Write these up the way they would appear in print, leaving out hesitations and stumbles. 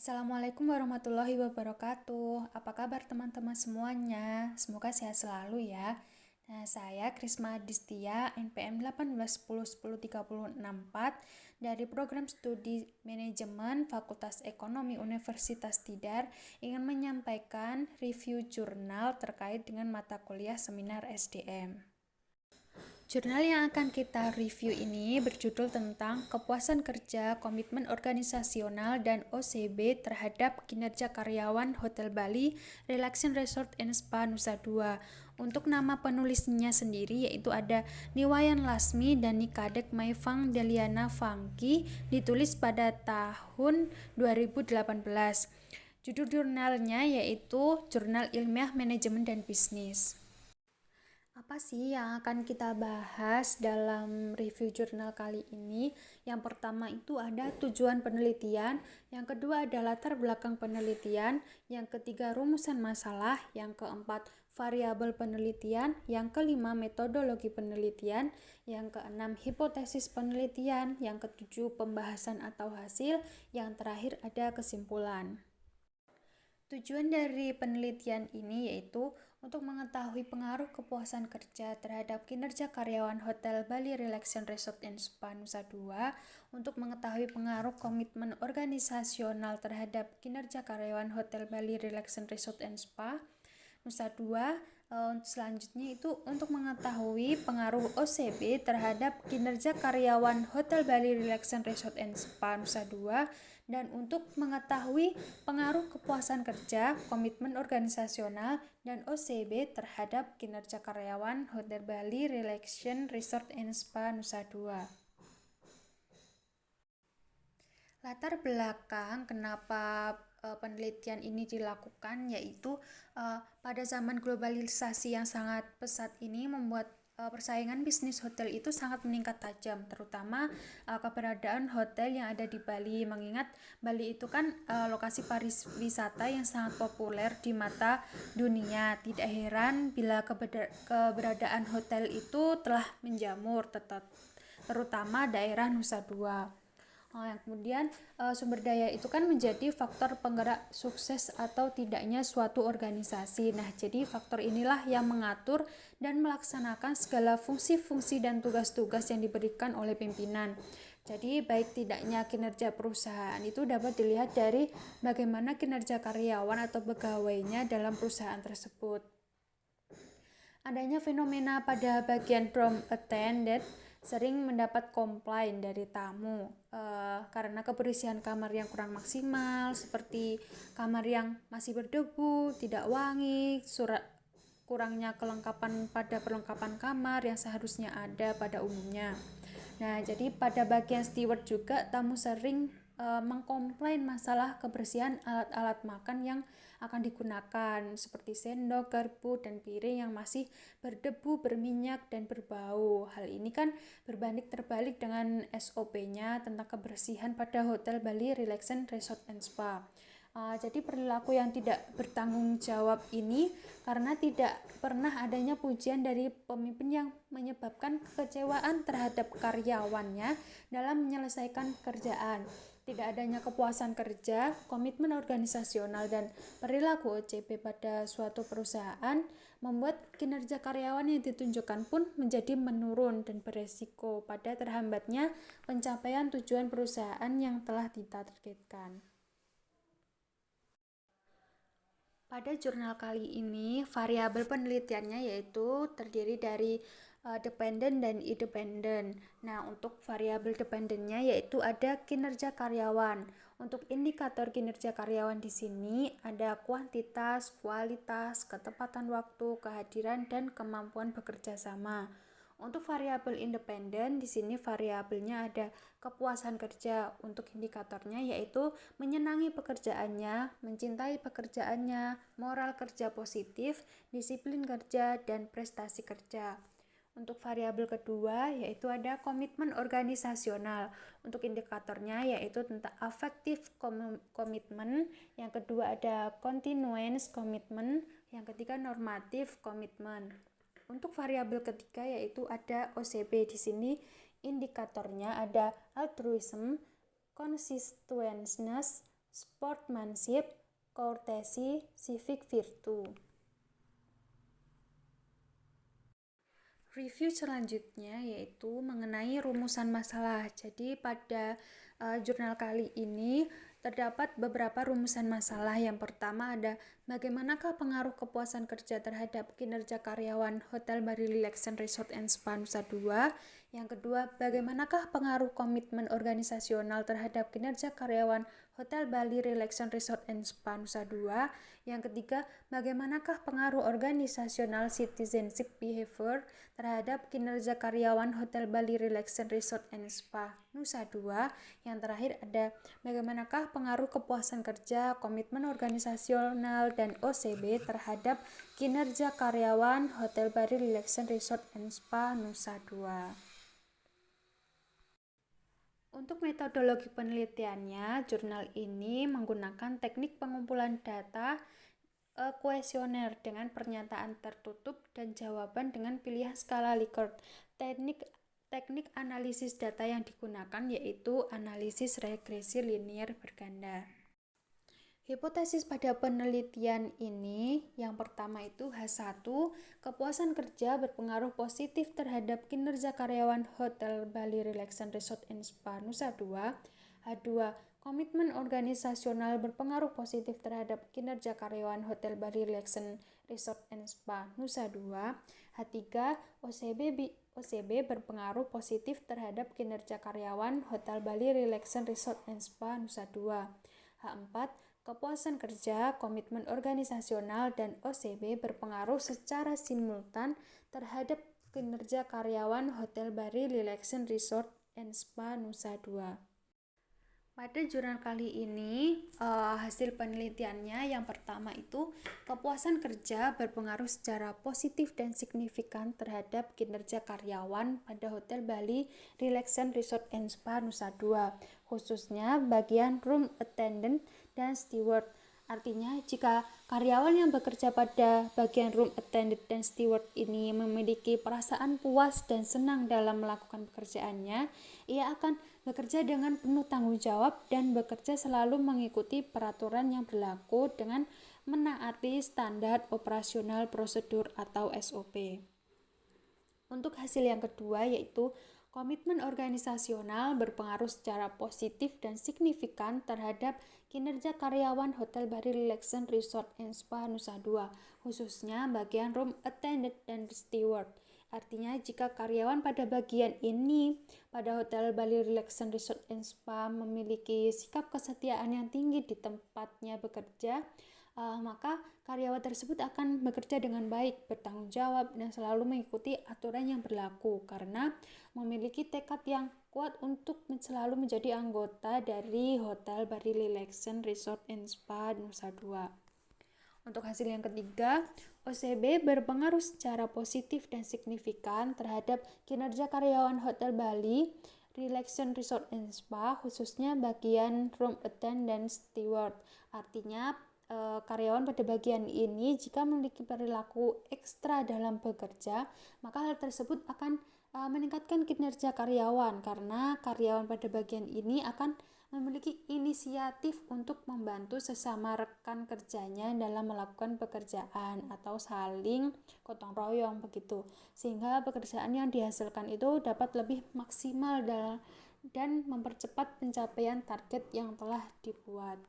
Assalamualaikum warahmatullahi wabarakatuh. Apa kabar teman-teman semuanya? Semoga sehat selalu ya. Nah, saya Krisma Distia, NPM 1810103064 dari Program Studi Manajemen Fakultas Ekonomi Universitas Tidar ingin menyampaikan review jurnal terkait dengan mata kuliah seminar SDM. Jurnal yang akan kita review ini berjudul tentang kepuasan kerja, komitmen organisasional, dan OCB terhadap kinerja karyawan Hotel Bali, Relaxation Resort and Spa Nusa Dua. Untuk nama penulisnya sendiri yaitu ada Niwayan Lasmi dan Nikadek Maifang Deliana Fangki, ditulis pada tahun 2018. Judul jurnalnya yaitu Jurnal Ilmiah Manajemen dan Bisnis. Apa sih yang akan kita bahas dalam review jurnal kali ini? Yang pertama itu ada tujuan penelitian, yang kedua ada latar belakang penelitian, yang ketiga rumusan masalah, yang keempat variabel penelitian, yang kelima metodologi penelitian, yang keenam hipotesis penelitian, yang ketujuh pembahasan atau hasil, yang terakhir ada kesimpulan. Tujuan dari penelitian ini yaitu untuk mengetahui pengaruh kepuasan kerja terhadap kinerja karyawan Hotel Bali Relaxation Resort and Spa Nusa Dua, untuk mengetahui pengaruh komitmen organisasional terhadap kinerja karyawan Hotel Bali Relaxation Resort and Spa Nusa Dua. Selanjutnya itu untuk mengetahui pengaruh OCB terhadap kinerja karyawan Hotel Bali Relaxation Resort and Spa Nusa Dua, dan untuk mengetahui pengaruh kepuasan kerja, komitmen organisasional, dan OCB terhadap kinerja karyawan Hotel Bali Relaxation Resort and Spa Nusa Dua. Latar belakang kenapa penelitian ini dilakukan yaitu pada zaman globalisasi yang sangat pesat ini membuat persaingan bisnis hotel itu sangat meningkat tajam, terutama keberadaan hotel yang ada di Bali, mengingat Bali itu kan lokasi pariwisata yang sangat populer di mata dunia. Tidak heran bila keberadaan hotel itu telah menjamur, terutama daerah Nusa Dua. Yang kemudian sumber daya itu kan menjadi faktor penggerak sukses atau tidaknya suatu organisasi. Nah, jadi faktor inilah yang mengatur dan melaksanakan segala fungsi-fungsi dan tugas-tugas yang diberikan oleh pimpinan. Jadi baik tidaknya kinerja perusahaan itu dapat dilihat dari bagaimana kinerja karyawan atau pegawainya dalam perusahaan tersebut. Adanya fenomena pada bagian from attended sering mendapat komplain dari tamu karena kebersihan kamar yang kurang maksimal, seperti kamar yang masih berdebu, tidak wangi, kurangnya kelengkapan pada perlengkapan kamar yang seharusnya ada pada umumnya. Nah, jadi pada bagian steward juga tamu sering mengkomplain masalah kebersihan alat-alat makan yang akan digunakan, seperti sendok, garpu, dan piring yang masih berdebu, berminyak, dan berbau. Hal ini kan berbanding terbalik dengan SOP-nya tentang kebersihan pada Hotel Bali Relaxation Resort and Spa. Jadi perilaku yang tidak bertanggung jawab ini karena tidak pernah adanya pujian dari pemimpin yang menyebabkan kekecewaan terhadap karyawannya dalam menyelesaikan pekerjaan. Tidak adanya kepuasan kerja, komitmen organisasional, dan perilaku OCB pada suatu perusahaan membuat kinerja karyawan yang ditunjukkan pun menjadi menurun dan beresiko pada terhambatnya pencapaian tujuan perusahaan yang telah ditargetkan. Pada jurnal kali ini, variabel penelitiannya yaitu terdiri dari dependen dan independen. Nah, untuk variabel dependennya yaitu ada kinerja karyawan. Untuk indikator kinerja karyawan di sini ada kuantitas, kualitas, ketepatan waktu, kehadiran, dan kemampuan bekerja sama. Untuk variabel independen, di sini variabelnya ada kepuasan kerja. Untuk indikatornya yaitu menyenangi pekerjaannya, mencintai pekerjaannya, moral kerja positif, disiplin kerja, dan prestasi kerja. Untuk variabel kedua yaitu ada komitmen organisasional. Untuk indikatornya yaitu tentang affective komitmen, yang kedua ada continuance komitmen, yang ketiga normatif komitmen. Untuk variabel ketiga yaitu ada OCB. Di sini indikatornya ada altruism, consistency, sportsmanship, courtesy, civic virtue. Review selanjutnya yaitu mengenai rumusan masalah. Jadi pada jurnal kali ini terdapat beberapa rumusan masalah. Yang pertama ada bagaimanakah pengaruh kepuasan kerja terhadap kinerja karyawan Hotel Bali Relaxation Resort and Spa Nusa Dua. Yang kedua, bagaimanakah pengaruh komitmen organisasional terhadap kinerja karyawan Hotel Bali Relaxation Resort and Spa Nusa Dua. Yang ketiga, bagaimanakah pengaruh organisasional citizenship behavior terhadap kinerja karyawan Hotel Bali Relaxation Resort and Spa Nusa Dua. Yang terakhir ada bagaimanakah pengaruh kepuasan kerja, komitmen organisasional, dan OCB terhadap kinerja karyawan Hotel Bali Relaxation Resort and Spa Nusa Dua. Untuk metodologi penelitiannya, jurnal ini menggunakan teknik pengumpulan data kuesioner dengan pernyataan tertutup dan jawaban dengan pilihan skala Likert. Teknik analisis data yang digunakan yaitu analisis regresi linear berganda. Hipotesis pada penelitian ini yang pertama itu H1, kepuasan kerja berpengaruh positif terhadap kinerja karyawan Hotel Bali Relaxation Resort and Spa Nusa Dua. H2, komitmen organisasional berpengaruh positif terhadap kinerja karyawan Hotel Bali Relaxation Resort and Spa Nusa Dua. H3, OCB berpengaruh positif terhadap kinerja karyawan Hotel Bali Relaxation Resort and Spa Nusa Dua. H4, kepuasan kerja, komitmen organisasional, dan OCB berpengaruh secara simultan terhadap kinerja karyawan Hotel Bali Relaxation Resort and Spa Nusa Dua. Pada jurnal kali ini, hasil penelitiannya yang pertama itu kepuasan kerja berpengaruh secara positif dan signifikan terhadap kinerja karyawan pada Hotel Bali Relaxation Resort and Spa Nusa Dua, khususnya bagian room attendant dan steward. Artinya, jika karyawan yang bekerja pada bagian room attendant dan steward ini memiliki perasaan puas dan senang dalam melakukan pekerjaannya, ia akan bekerja dengan penuh tanggung jawab dan bekerja selalu mengikuti peraturan yang berlaku dengan menaati standar operasional prosedur atau SOP. Untuk hasil yang kedua yaitu komitmen organisasional berpengaruh secara positif dan signifikan terhadap kinerja karyawan Hotel Bali Relaxation Resort and Spa Nusa Dua, khususnya bagian room attendant dan steward. Artinya, jika karyawan pada bagian ini pada Hotel Bali Relaxation Resort and Spa memiliki sikap kesetiaan yang tinggi di tempatnya bekerja, maka karyawan tersebut akan bekerja dengan baik, bertanggung jawab, dan selalu mengikuti aturan yang berlaku karena memiliki tekad yang kuat untuk selalu menjadi anggota dari Hotel Bali Relaxation Resort and Spa Nusa Dua. Untuk hasil yang ketiga, OCB berpengaruh secara positif dan signifikan terhadap kinerja karyawan Hotel Bali Relaxation Resort and Spa, khususnya bagian room attendant dan steward. Artinya, karyawan pada bagian ini jika memiliki perilaku ekstra dalam bekerja, maka hal tersebut akan meningkatkan kinerja karyawan karena karyawan pada bagian ini akan memiliki inisiatif untuk membantu sesama rekan kerjanya dalam melakukan pekerjaan atau saling gotong royong begitu, sehingga pekerjaan yang dihasilkan itu dapat lebih maksimal dan mempercepat pencapaian target yang telah dibuat.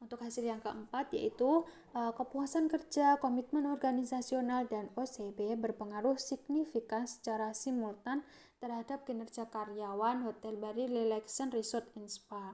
Untuk hasil yang keempat yaitu kepuasan kerja, komitmen organisasional, dan OCB berpengaruh signifikan secara simultan terhadap kinerja karyawan Hotel Bali Relaxation Resort and Spa,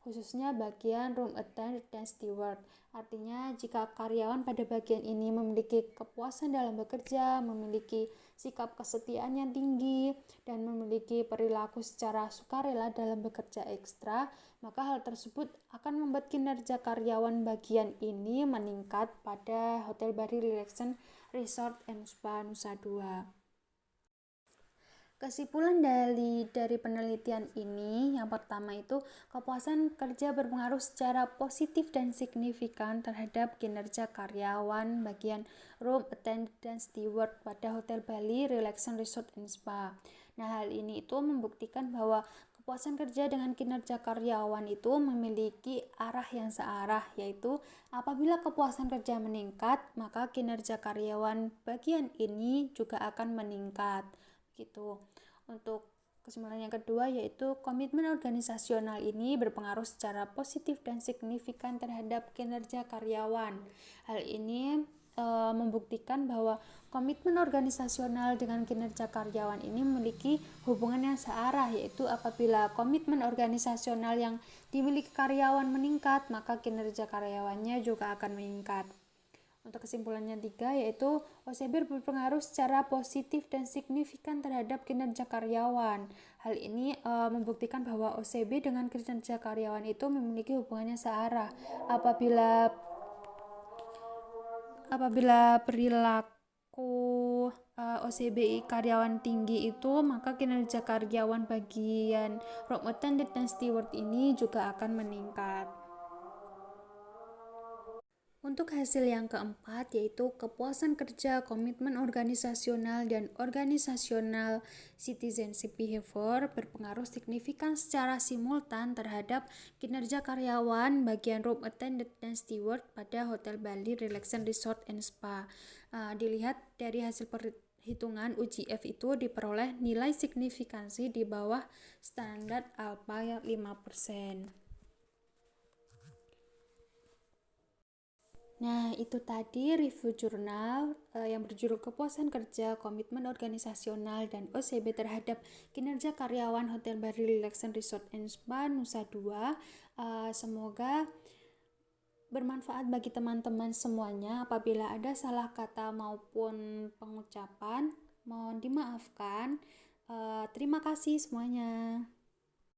khususnya bagian room attendant dan steward. Artinya, jika karyawan pada bagian ini memiliki kepuasan dalam bekerja, memiliki sikap kesetiaan yang tinggi, dan memiliki perilaku secara sukarela dalam bekerja ekstra, maka hal tersebut akan membuat kinerja karyawan bagian ini meningkat pada Hotel Bali Relaxation Resort and Spa Nusa Dua. Kesimpulan dari penelitian ini, yang pertama itu kepuasan kerja berpengaruh secara positif dan signifikan terhadap kinerja karyawan bagian room attendant dan steward pada Hotel Bali Relaxation Resort and Spa. Nah, hal ini itu membuktikan bahwa kepuasan kerja dengan kinerja karyawan itu memiliki arah yang searah, yaitu apabila kepuasan kerja meningkat, maka kinerja karyawan bagian ini juga akan meningkat. Gitu. Untuk kesimpulan yang kedua yaitu komitmen organisasional ini berpengaruh secara positif dan signifikan terhadap kinerja karyawan. Hal ini membuktikan bahwa komitmen organisasional dengan kinerja karyawan ini memiliki hubungan yang searah, yaitu apabila komitmen organisasional yang dimiliki karyawan meningkat, maka kinerja karyawannya juga akan meningkat. Untuk kesimpulannya 3, yaitu OCB berpengaruh secara positif dan signifikan terhadap kinerja karyawan. Hal ini membuktikan bahwa OCB dengan kinerja karyawan itu memiliki hubungannya searah. Apabila perilaku OCB karyawan tinggi itu, maka kinerja karyawan bagian room attendant dan steward ini juga akan meningkat. Untuk hasil yang keempat yaitu kepuasan kerja, komitmen organisasional, dan organisasional citizenship behavior berpengaruh signifikan secara simultan terhadap kinerja karyawan bagian room attendant dan steward pada Hotel Bali Relaxation Resort and Spa. Dilihat dari hasil perhitungan UGF itu diperoleh nilai signifikansi di bawah standar ALPA 5%. Nah, itu tadi review jurnal yang berjudul Kepuasan Kerja, Komitmen Organisasional, dan OCB terhadap kinerja karyawan Hotel Bali Relaxation Resort and Spa Nusa Dua. Semoga bermanfaat bagi teman-teman semuanya. Apabila ada salah kata maupun pengucapan, mohon dimaafkan. Terima kasih semuanya.